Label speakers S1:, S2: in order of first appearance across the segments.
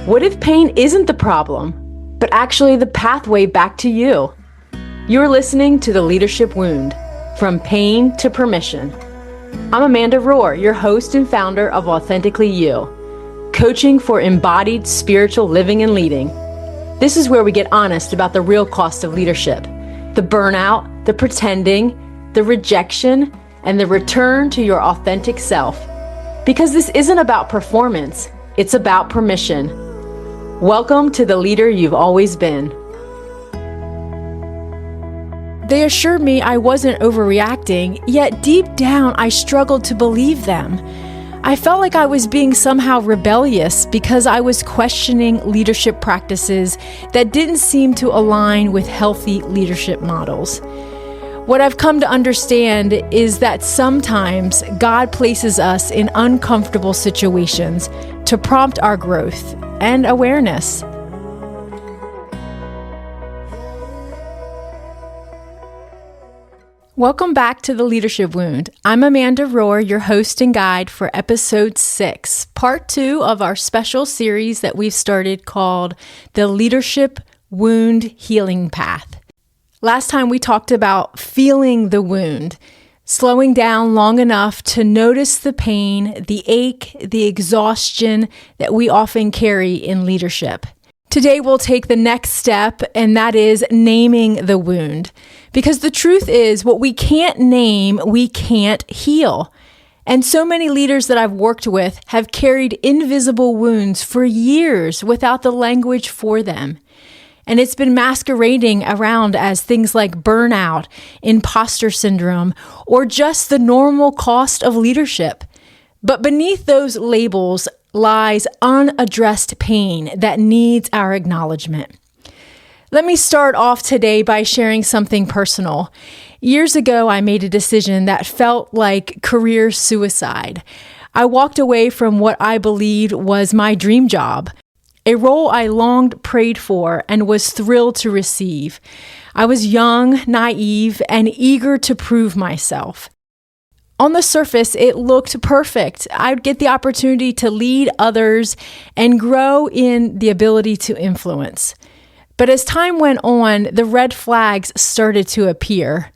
S1: What if pain isn't the problem, but actually the pathway back to you? You're listening to The Leadership Wound, From Pain to Permission. I'm Amanda Rohrer, your host and founder of Authentically You, coaching for embodied spiritual living and leading. This is where we get honest about the real cost of leadership, the burnout, the pretending, the rejection, and the return to your authentic self. Because this isn't about performance, it's about permission. Welcome to the leader you've always been.
S2: They assured me I wasn't overreacting, yet deep down I struggled to believe them. I felt like I was being somehow rebellious because I was questioning leadership practices that didn't seem to align with healthy leadership models. What I've come to understand is that sometimes God places us in uncomfortable situations to prompt our growth and awareness. Welcome back to The Leadership Wound. I'm Amanda Rohrer, your host and guide for episode 6, part 2 of our special series that we've started called The Leadership Wound Healing Path. Last time we talked about feeling the wound, slowing down long enough to notice the pain, the ache, the exhaustion that we often carry in leadership. Today we'll take the next step, and that is naming the wound. Because the truth is, what we can't name, we can't heal. And so many leaders that I've worked with have carried invisible wounds for years without the language for them. And it's been masquerading around as things like burnout, imposter syndrome, or just the normal cost of leadership. But beneath those labels lies unaddressed pain that needs our acknowledgement. Let me start off today by sharing something personal. Years ago, I made a decision that felt like career suicide. I walked away from what I believed was my dream job, a role I longed, prayed for, and was thrilled to receive. I was young, naive, and eager to prove myself. On the surface, it looked perfect. I'd get the opportunity to lead others and grow in the ability to influence. But as time went on, the red flags started to appear.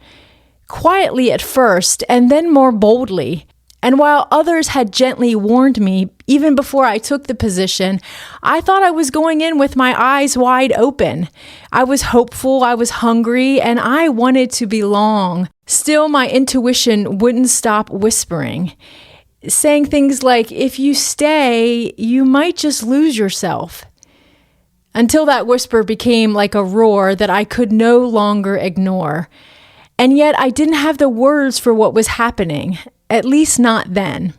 S2: Quietly at first, and then more boldly. And while others had gently warned me, even before I took the position, I thought I was going in with my eyes wide open. I was hopeful, I was hungry, and I wanted to belong. Still, my intuition wouldn't stop whispering, saying things like, if you stay, you might just lose yourself. Until that whisper became like a roar that I could no longer ignore. And yet I didn't have the words for what was happening, at least not then.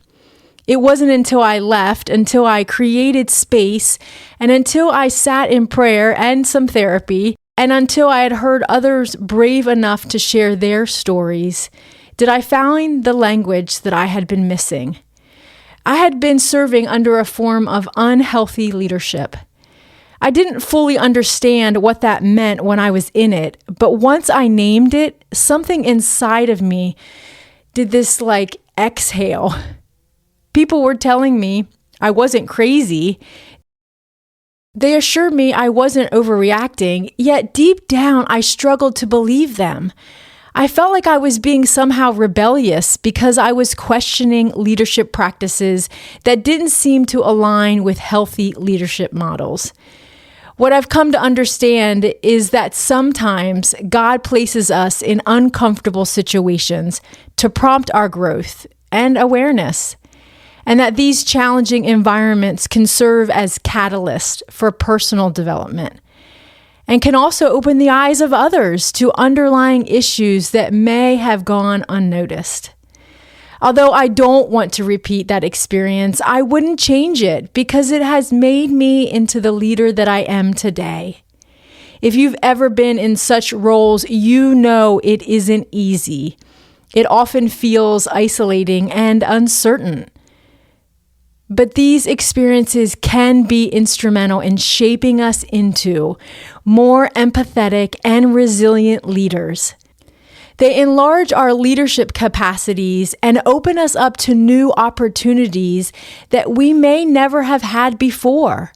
S2: It wasn't until I left, until I created space, and until I sat in prayer and some therapy, and until I had heard others brave enough to share their stories, did I find the language that I had been missing. I had been serving under a form of unhealthy leadership. I didn't fully understand what that meant when I was in it, but once I named it, something inside of me did this exhale. People were telling me I wasn't crazy. They assured me I wasn't overreacting, yet deep down I struggled to believe them. I felt like I was being somehow rebellious because I was questioning leadership practices that didn't seem to align with healthy leadership models. What I've come to understand is that sometimes God places us in uncomfortable situations to prompt our growth and awareness, and that these challenging environments can serve as catalysts for personal development and can also open the eyes of others to underlying issues that may have gone unnoticed. Although I don't want to repeat that experience, I wouldn't change it because it has made me into the leader that I am today. If you've ever been in such roles, you know it isn't easy. It often feels isolating and uncertain. But these experiences can be instrumental in shaping us into more empathetic and resilient leaders. They enlarge our leadership capacities and open us up to new opportunities that we may never have had before.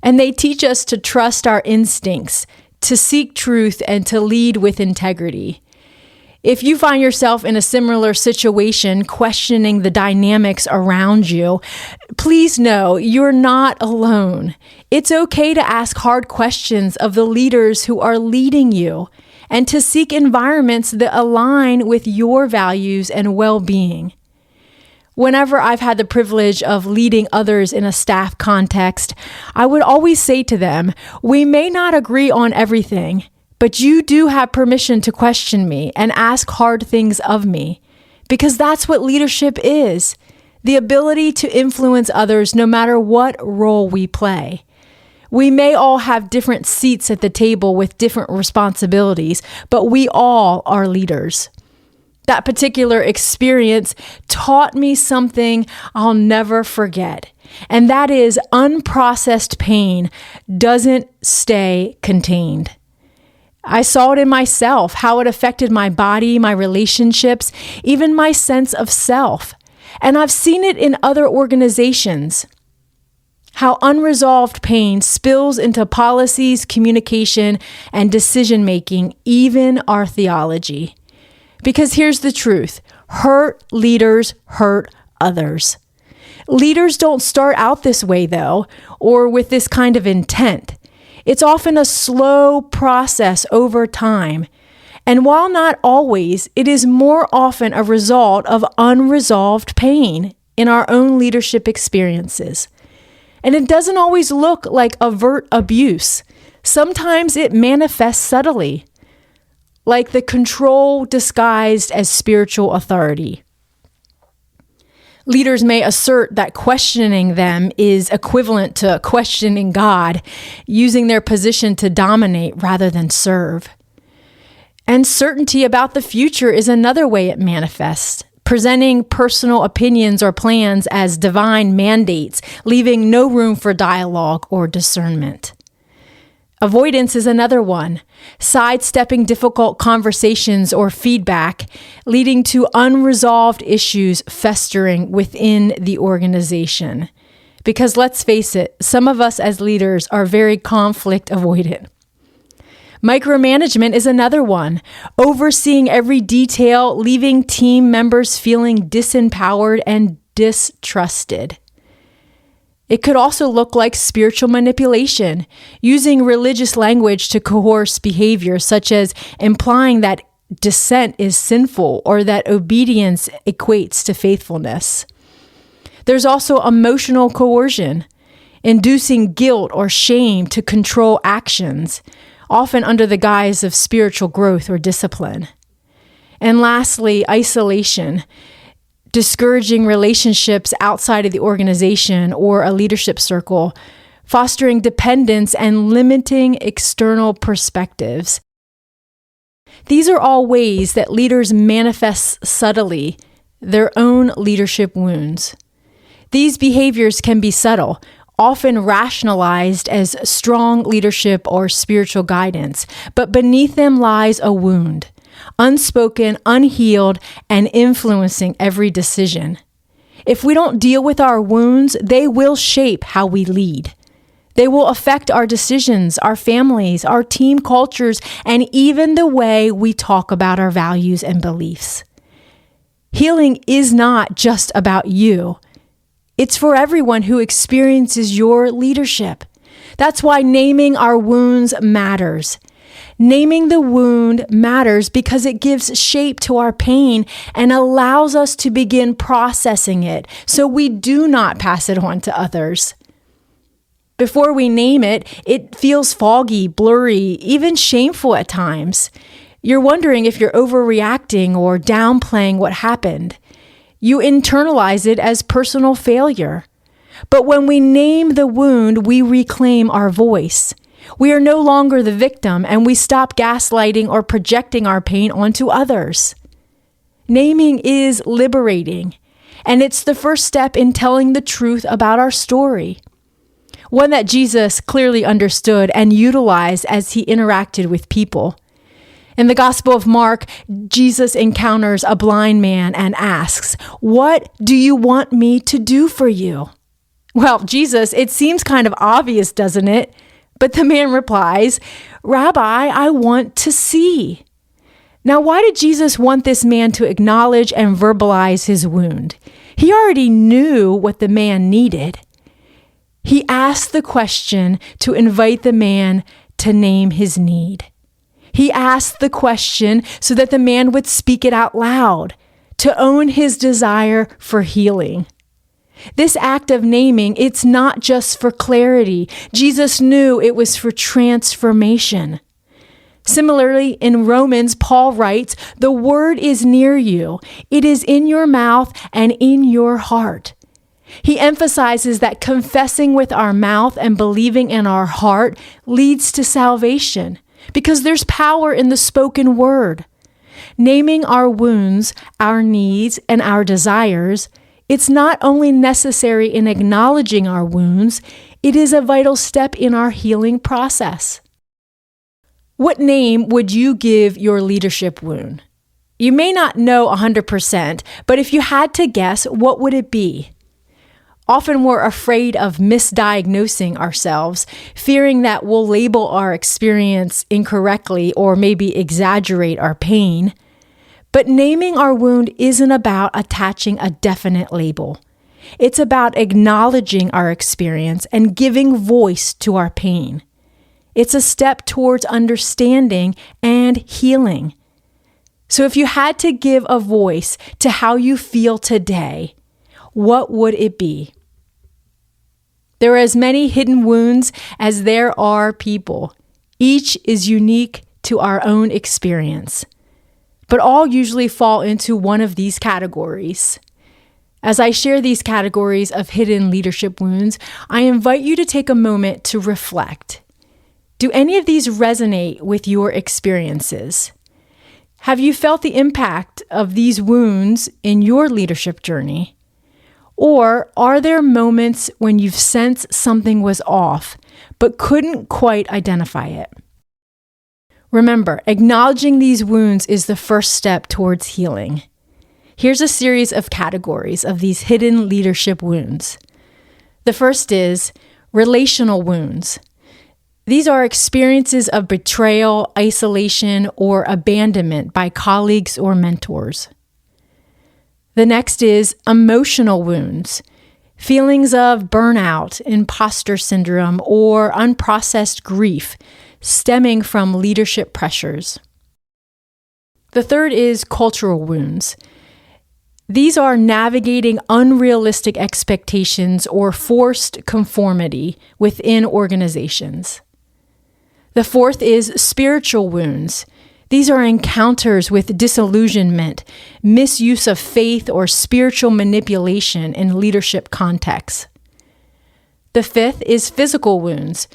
S2: And they teach us to trust our instincts, to seek truth, and to lead with integrity. If you find yourself in a similar situation, questioning the dynamics around you, please know you're not alone. It's okay to ask hard questions of the leaders who are leading you and to seek environments that align with your values and well-being. Whenever I've had the privilege of leading others in a staff context, I would always say to them, we may not agree on everything, but you do have permission to question me and ask hard things of me, because that's what leadership is, the ability to influence others no matter what role we play. We may all have different seats at the table with different responsibilities, but we all are leaders. That particular experience taught me something I'll never forget, and that is unprocessed pain doesn't stay contained. I saw it in myself, how it affected my body, my relationships, even my sense of self. And I've seen it in other organizations, how unresolved pain spills into policies, communication, and decision-making, even our theology. Because here's the truth, hurt leaders hurt others. Leaders don't start out this way, though, or with this kind of intent. It's often a slow process over time. And while not always, it is more often a result of unresolved pain in our own leadership experiences. And it doesn't always look like overt abuse. Sometimes it manifests subtly, like the control disguised as spiritual authority. Leaders may assert that questioning them is equivalent to questioning God, using their position to dominate rather than serve. And certainty about the future is another way it manifests, presenting personal opinions or plans as divine mandates, leaving no room for dialogue or discernment. Avoidance is another one, sidestepping difficult conversations or feedback, leading to unresolved issues festering within the organization. Because let's face it, some of us as leaders are very conflict avoidant. Micromanagement is another one, overseeing every detail, leaving team members feeling disempowered and distrusted. It could also look like spiritual manipulation, using religious language to coerce behavior, such as implying that dissent is sinful or that obedience equates to faithfulness. There's also emotional coercion, inducing guilt or shame to control actions, often under the guise of spiritual growth or discipline. And lastly, isolation, discouraging relationships outside of the organization or a leadership circle, fostering dependence and limiting external perspectives. These are all ways that leaders manifest subtly their own leadership wounds. These behaviors can be subtle, often rationalized as strong leadership or spiritual guidance, but beneath them lies a wound, unspoken, unhealed, and influencing every decision. If we don't deal with our wounds, they will shape how we lead. They will affect our decisions, our families, our team cultures, and even the way we talk about our values and beliefs. Healing is not just about you. It's for everyone who experiences your leadership. That's why naming our wounds matters. Naming the wound matters because it gives shape to our pain and allows us to begin processing it so we do not pass it on to others. Before we name it, it feels foggy, blurry, even shameful at times. You're wondering if you're overreacting or downplaying what happened. You internalize it as personal failure. But when we name the wound, we reclaim our voice. We are no longer the victim, and we stop gaslighting or projecting our pain onto others. Naming is liberating, and it's the first step in telling the truth about our story, one that Jesus clearly understood and utilized as he interacted with people. In the Gospel of Mark, Jesus encounters a blind man and asks, "What do you want me to do for you?" Well, Jesus, it seems kind of obvious, doesn't it? But the man replies, Rabbi, I want to see. Now, why did Jesus want this man to acknowledge and verbalize his wound? He already knew what the man needed. He asked the question to invite the man to name his need. He asked the question so that the man would speak it out loud, to own his desire for healing. This act of naming, it's not just for clarity. Jesus knew it was for transformation. Similarly, in Romans, Paul writes, the word is near you. It is in your mouth and in your heart. He emphasizes that confessing with our mouth and believing in our heart leads to salvation because there's power in the spoken word. Naming our wounds, our needs, and our desires, it's not only necessary in acknowledging our wounds, it is a vital step in our healing process. What name would you give your leadership wound? You may not know 100%, but if you had to guess, what would it be? Often we're afraid of misdiagnosing ourselves, fearing that we'll label our experience incorrectly or maybe exaggerate our pain. But naming our wound isn't about attaching a definite label. It's about acknowledging our experience and giving voice to our pain. It's a step towards understanding and healing. So if you had to give a voice to how you feel today, what would it be? There are as many hidden wounds as there are people. Each is unique to our own experience, but all usually fall into one of these categories. As I share these categories of hidden leadership wounds, I invite you to take a moment to reflect. Do any of these resonate with your experiences? Have you felt the impact of these wounds in your leadership journey? Or are there moments when you've sensed something was off, but couldn't quite identify it? Remember, acknowledging these wounds is the first step towards healing. Here's a series of categories of these hidden leadership wounds. The first is relational wounds. These are experiences of betrayal, isolation, or abandonment by colleagues or mentors. The next is emotional wounds, feelings of burnout, imposter syndrome, or unprocessed grief stemming from leadership pressures. The third is cultural wounds. These are navigating unrealistic expectations or forced conformity within organizations. The fourth is spiritual wounds. These are encounters with disillusionment, misuse of faith, or spiritual manipulation in leadership contexts. The fifth is physical wounds,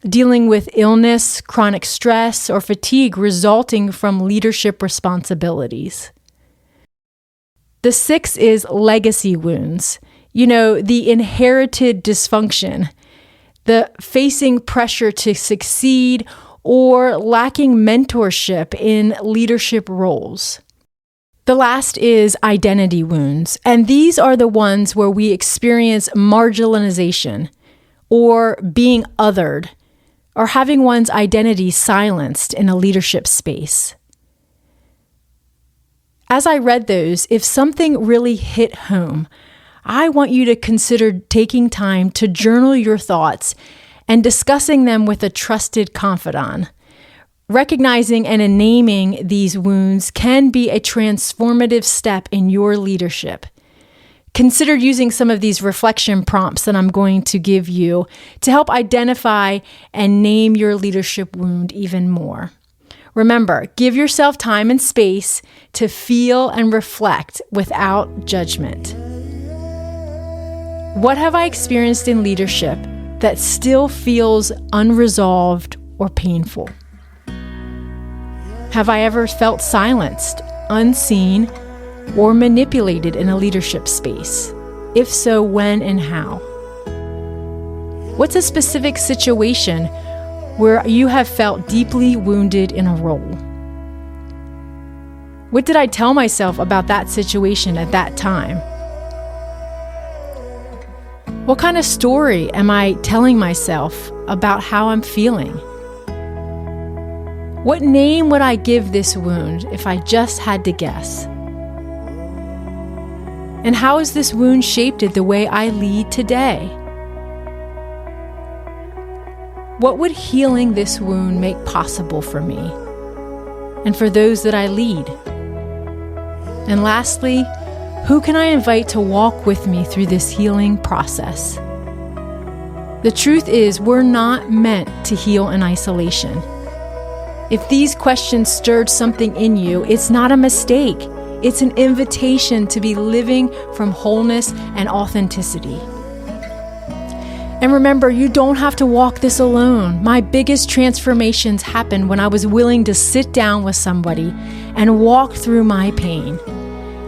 S2: dealing with illness, chronic stress, or fatigue resulting from leadership responsibilities. The sixth is legacy wounds, the inherited dysfunction, the facing pressure to succeed, or lacking mentorship in leadership roles. The last is identity wounds, and these are the ones where we experience marginalization, or being othered, or having one's identity silenced in a leadership space. As I read those, if something really hit home, I want you to consider taking time to journal your thoughts and discussing them with a trusted confidant. Recognizing and naming these wounds can be a transformative step in your leadership. Consider using some of these reflection prompts that I'm going to give you to help identify and name your leadership wound even more. Remember, give yourself time and space to feel and reflect without judgment. What have I experienced in leadership that still feels unresolved or painful? Have I ever felt silenced, unseen, or manipulated in a leadership space? If so, when and how? What's a specific situation where you have felt deeply wounded in a role? What did I tell myself about that situation at that time? What kind of story am I telling myself about how I'm feeling? What name would I give this wound if I just had to guess? And how has this wound shaped the way I lead today? What would healing this wound make possible for me and for those that I lead? And lastly, who can I invite to walk with me through this healing process? The truth is, we're not meant to heal in isolation. If these questions stirred something in you, it's not a mistake. It's an invitation to be living from wholeness and authenticity. And remember, you don't have to walk this alone. My biggest transformations happened when I was willing to sit down with somebody and walk through my pain.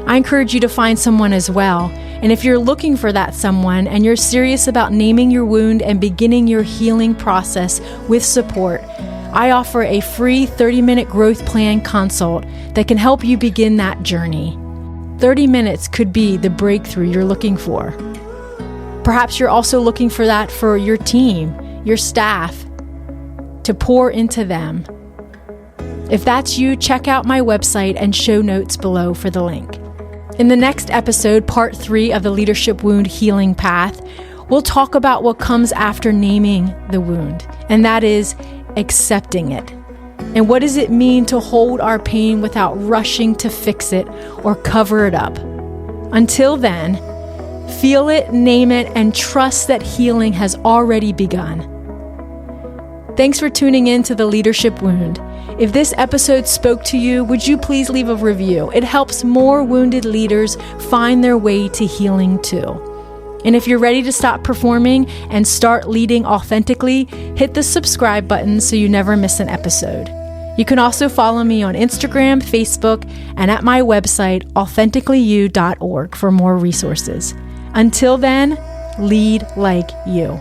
S2: I encourage you to find someone as well. And if you're looking for that someone and you're serious about naming your wound and beginning your healing process with support, I offer a free 30-minute growth plan consult that can help you begin that journey. 30 minutes could be the breakthrough you're looking for. Perhaps you're also looking for that for your team, your staff, to pour into them. If that's you, check out my website and show notes below for the link. In the next episode, part 3 of the Leadership Wound Healing Path, we'll talk about what comes after naming the wound, and that is accepting it. And what does it mean to hold our pain without rushing to fix it or cover it up? Until then, feel it, name it, and trust that healing has already begun. Thanks for tuning in to The Leadership Wound. If this episode spoke to you, would you please leave a review? It helps more wounded leaders find their way to healing too. And if you're ready to stop performing and start leading authentically, hit the subscribe button so you never miss an episode. You can also follow me on Instagram, Facebook, and at my website, authenticallyu.org for more resources. Until then, lead like you.